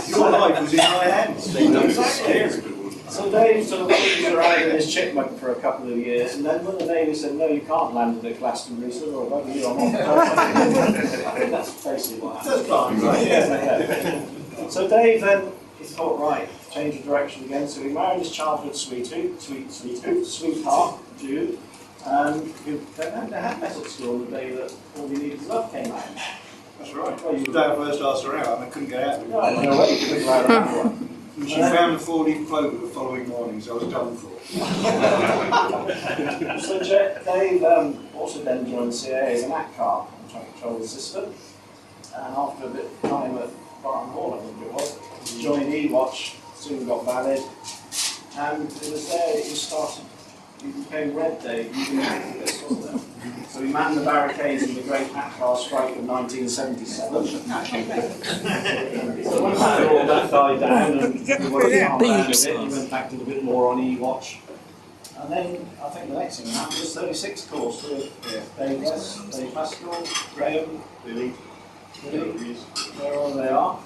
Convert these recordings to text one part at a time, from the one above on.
Your life was in my hands. Exactly. So Dave sort of was around in his chipmunk for a couple of years, and then when the Navy said, no, you can't land at Glastonbury, so oh, well, you, I'm off. I think that's basically what happened. That's fine. Yeah. So Dave then, he thought, right, change of direction again, so he married his childhood sweetheart, Jude, and they had met at school the day that All You Need Is Love came out. That's right. Well, the day I first asked her out, and I couldn't get out. No, no way, you couldn't go out of that one. She found a 4-leaf clover the following morning, so I was done for. So Dave also then joined the CIA as an ACCAR, traffic control assistant, and after a bit of time at Barton Hall, I think it was, he joined E-Watch, soon got valid, and it was there that he became Red Dave, using activists, wasn't it? So he manned the barricades in the Great ACCAR strike of 1977. So when all that died down and he went back to a bit more on E-Watch. And then I think the next thing that happened was 36 course with Dave West, Dave Pascal, Graham, Billy. There all they are.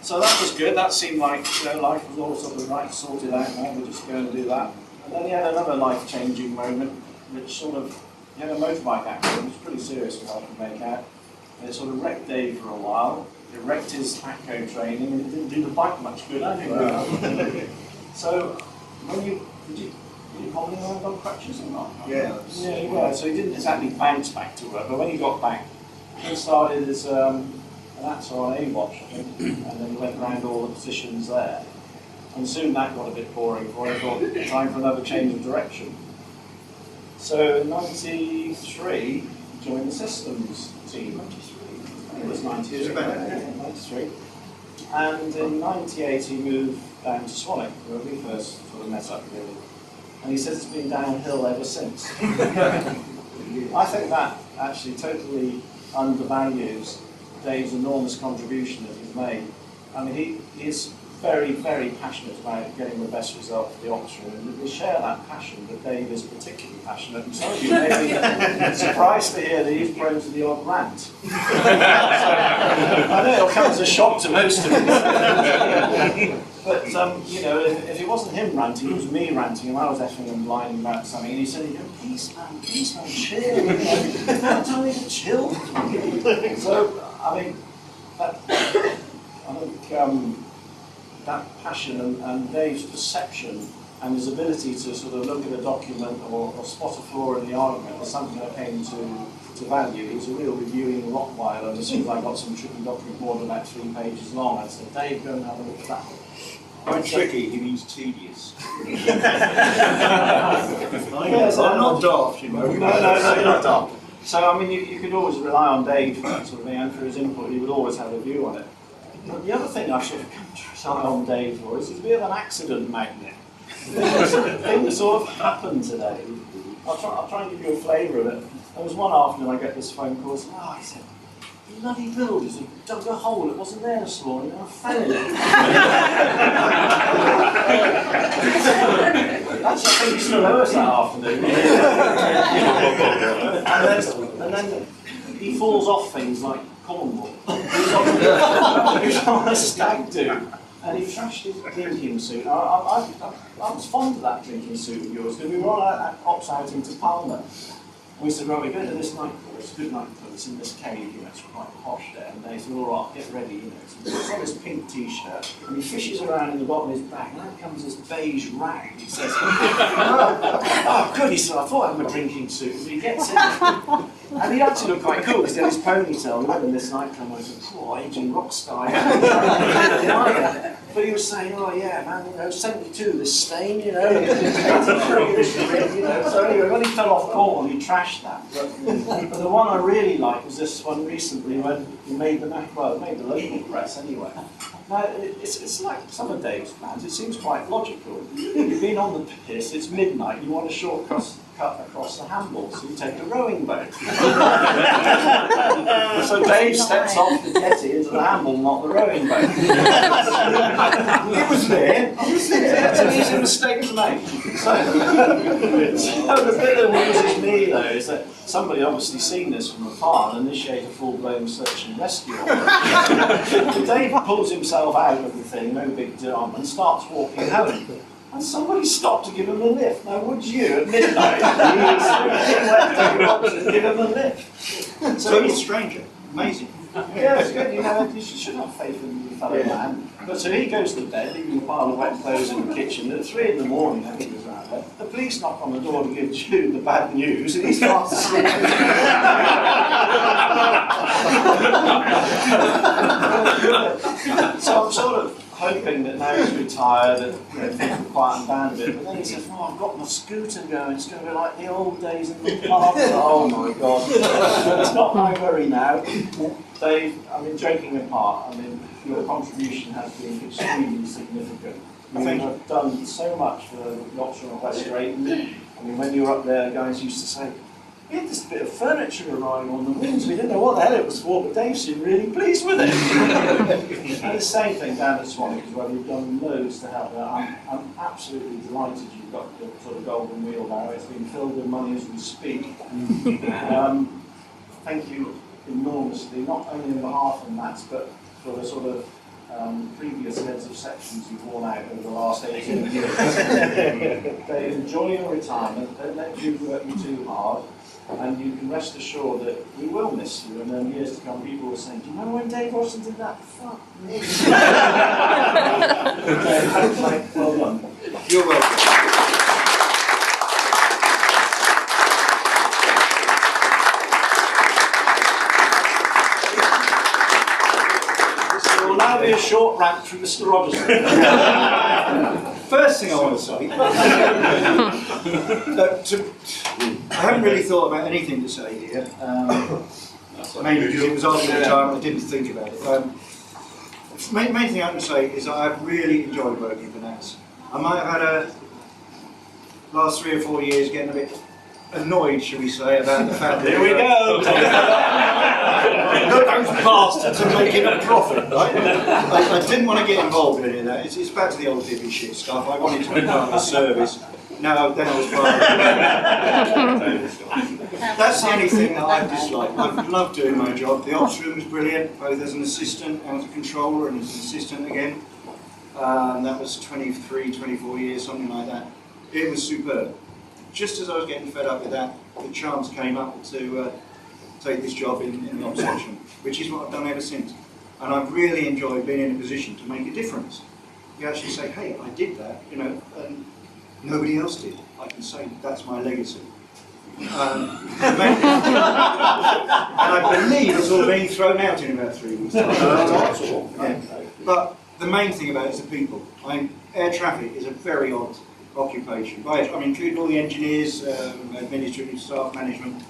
So that was good. That seemed like life was all sort of right, sorted out now. We're just going to do that. And then he had another life-changing moment, which sort of, he had a motorbike accident, which was pretty serious from what I could make out. And it sort of wrecked Dave for a while. It wrecked his ACCO training, and it didn't do the bike much good anyway. So, when did you probably land on crutches or not? Yeah. Yeah, you were. So he didn't exactly bounce back to work, but when he got back, he started as an actor on A-Watch, I think, and then he went around all the positions there. And soon that got a bit boring for him, thought time for another change of direction. So in '93, he joined the systems team. 93. I think it was 93. 93. And in '98 he moved down to Swanwick, where we first sort of met up really. And he says it's been downhill ever since. I think that actually totally undervalues Dave's enormous contribution that he's made. I mean, he is very, very passionate about getting the best result for the officer, and we share that passion, but Dave is particularly passionate, and some of you may be surprised to hear that he's prone to the odd rant. So, I know it'll come as a shock to most of you. But, you know, if it wasn't him ranting, it was me ranting, and I was effing and blinding about something, and he said, peace man, chill, I'm telling you to chill. So, I mean, I think that passion and Dave's perception and his ability to sort of look at a document or spot a flaw in the argument was something I came to value. He was a real reviewing Rottweiler, and as soon as I got some tricky document more than about 3 pages long, I said, Dave, go and have a look at that. By tricky, he means tedious. Yes, I'm not daft, you know. No, you're not daft. So, I mean, you could always rely on Dave sort of, and for his input, he would always have a view on it. But the other thing I should have come to rely on Dave for is he's a bit of an accident magnet. Things sort of happen today. I'll try and give you a flavour of it. There was one afternoon I get this phone call, he said, bloody builders have dug a hole, it wasn't there this morning, and I fell in it. Actually, I think he still owe us that afternoon. and then he falls off things like Cornwall. He was on a stag do, and he trashed his drinking suit. I was fond of that drinking suit of yours, because we were on an ops outing to Palmer. We said, right, we're going to this nightclub, it's a good nightclub, it's in this cave, you know, it's quite posh there. And they said, all right, get ready, you know. So he's on his pink t-shirt, and he fishes around in the bottom of his bag, and out comes this beige rag. He says, oh, good, he said, I thought I had my drinking suit. So he gets in, and he actually looked quite cool, because he had his ponytail. We went in this nightclub, and I said, poor aging rock star. But he was saying, oh yeah, man, you know, 72, this stain, you know, 83, this ring, you know. So anyway, when he fell off Cornwall, he trashed that. But the one I really liked was this one recently when he made the local press anyway. Now, it's like some of Dave's plans, it seems quite logical. You've been on the piss, it's midnight, you want a shortcut across the Hamble, so you take a rowing boat. So Dave steps off the jetty into the handle, not the rowing boat. It was there. It's an easy mistake to make. So the bit that amuses me though is that somebody obviously seen this from afar and initiate a full-blown search and rescue. So Dave pulls himself out of the thing, no big deal, and starts walking home. And somebody stopped to give him a lift. Now, would you, at midnight, give him a lift? So he's a stranger. Amazing. Yeah, it's good. You know, you should have faith in your fellow man. But so he goes to bed, leaving a pile of wet clothes in the kitchen. At 3 in the morning, I think it was around there, the police knock on the door to give Jude the bad news, and he starts to sleep. So I'm sort of hoping that now he's retired and things will quieten down a bit. But then he says, "Oh, I've got my scooter going. It's going to be like the old days in the park." Oh my God! It's not my worry now. Dave, I mean, joking apart, I mean, your contribution has been extremely significant. You have done so much for the option of West Drayton. I mean, when you were up there, the guys used to say, "We had this bit of furniture arriving on the wings. We didn't know what the hell it was for, but Dave seemed really pleased with it." And the same thing down at Swanwick as well. You've done loads to help there. I'm absolutely delighted you've got the sort of golden wheel now. It's been filled with money as we speak. Thank you enormously, not only on behalf of Matt, but for the sort of previous heads of sections you've worn out over the last 18 years. Dave, enjoy your retirement. Don't let you work you too hard. And you can rest assured that we will miss you, and then years to come people will say, "Do you remember when Dave Rogerson did that? Fuck me." Well done. You're welcome. So there will now be a short rant from Mr. Rogerson. First thing I want to say, I haven't really thought about anything to say here, maybe because it was after the time I didn't think about it. Main thing I can say is that I've really enjoyed working for NAS. I might have had a last 3 or 4 years getting a bit annoyed, shall we say, about the fact that... Here we go! Those bastards are making a profit, right? I didn't want to get involved in any of that. It's back to the old divvy shit stuff. I wanted to be part of the service. No, then I was part of it. That's the only thing that I've disliked. I've loved doing my job. The ops room was brilliant, both as an assistant and as a controller and as an assistant again. That was 23, 24 years, something like that. It was superb. Just as I was getting fed up with that, the chance came up to take this job in the ops section, which is what I've done ever since. And I've really enjoyed being in a position to make a difference. You actually say, "Hey, I did that," you know, and nobody else did. I can say that's my legacy. And I believe it's all being thrown out in about 3 weeks' time. Yeah. But the main thing about it is the people. Air traffic is a very odd occupation. Including all the engineers, administrative staff, management.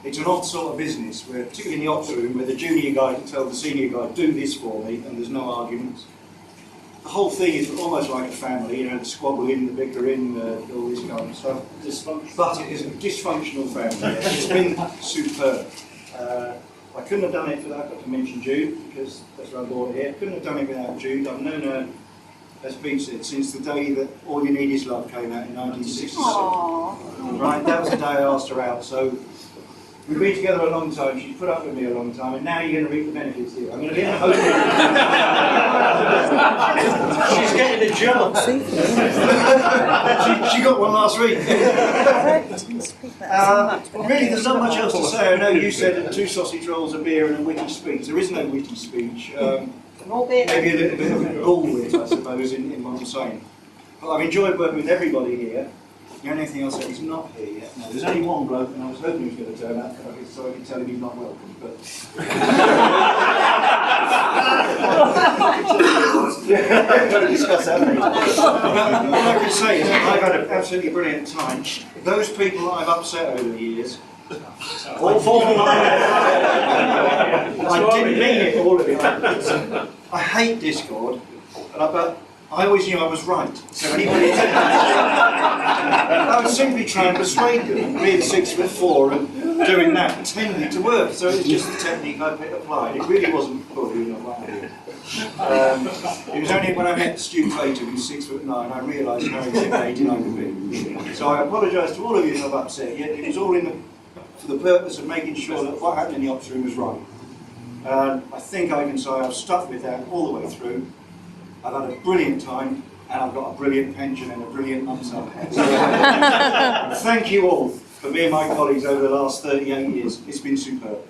It's an odd sort of business, where, particularly in the ops room, where the junior guy can tell the senior guy, "Do this for me," and there's no arguments. The whole thing is almost like a family, you know, the squabbling, the bickering, all this kind of stuff. But it is a dysfunctional family. It's been superb. I couldn't have done it without, I've got to mention Jude, because that's why I brought it here. Couldn't have done it without Jude. I've known her, as Pete said, since the day that All You Need Is Love came out in 1967. Aww. Right, that was the day I asked her out. So we've been together a long time, she's put up with me a long time, and now you're going to reap the benefits here. I'm going to be in the hotel. She's getting a job. she got one last week. Really, there's not much else to say. I know you said 2 sausage rolls, a beer, and a witty speech. There is no witty speech. Maybe a little bit of bull wit, I suppose, in what I'm saying. But I've enjoyed working with everybody here. The only thing I'll say is not here yet. No, there's only one bloke, and I was hoping he was going to turn up, so I could tell him he's not welcome. But don't discuss that later. All I can say is I've had an absolutely brilliant time. Those people that I've upset over the years, all 49. I didn't mean it, all of it. I hate Discord, but I I always knew I was right. So anybody I would simply try and persuade them, being 6'4" and doing that, pretending to work. So it was just the technique I applied. It really wasn't bullying or what have you. It was only when I met Stu Clayton, who was 6'9", I realised how intimidating I could be. So I apologise to all of you if I've upset you. It was all for the purpose of making sure that what happened in the ops room was right. I think I can say I've stuck with that all the way through. I've had a brilliant time, and I've got a brilliant pension and a brilliant lump sum. So, thank you all for being my colleagues over the last 38 years. It's been superb.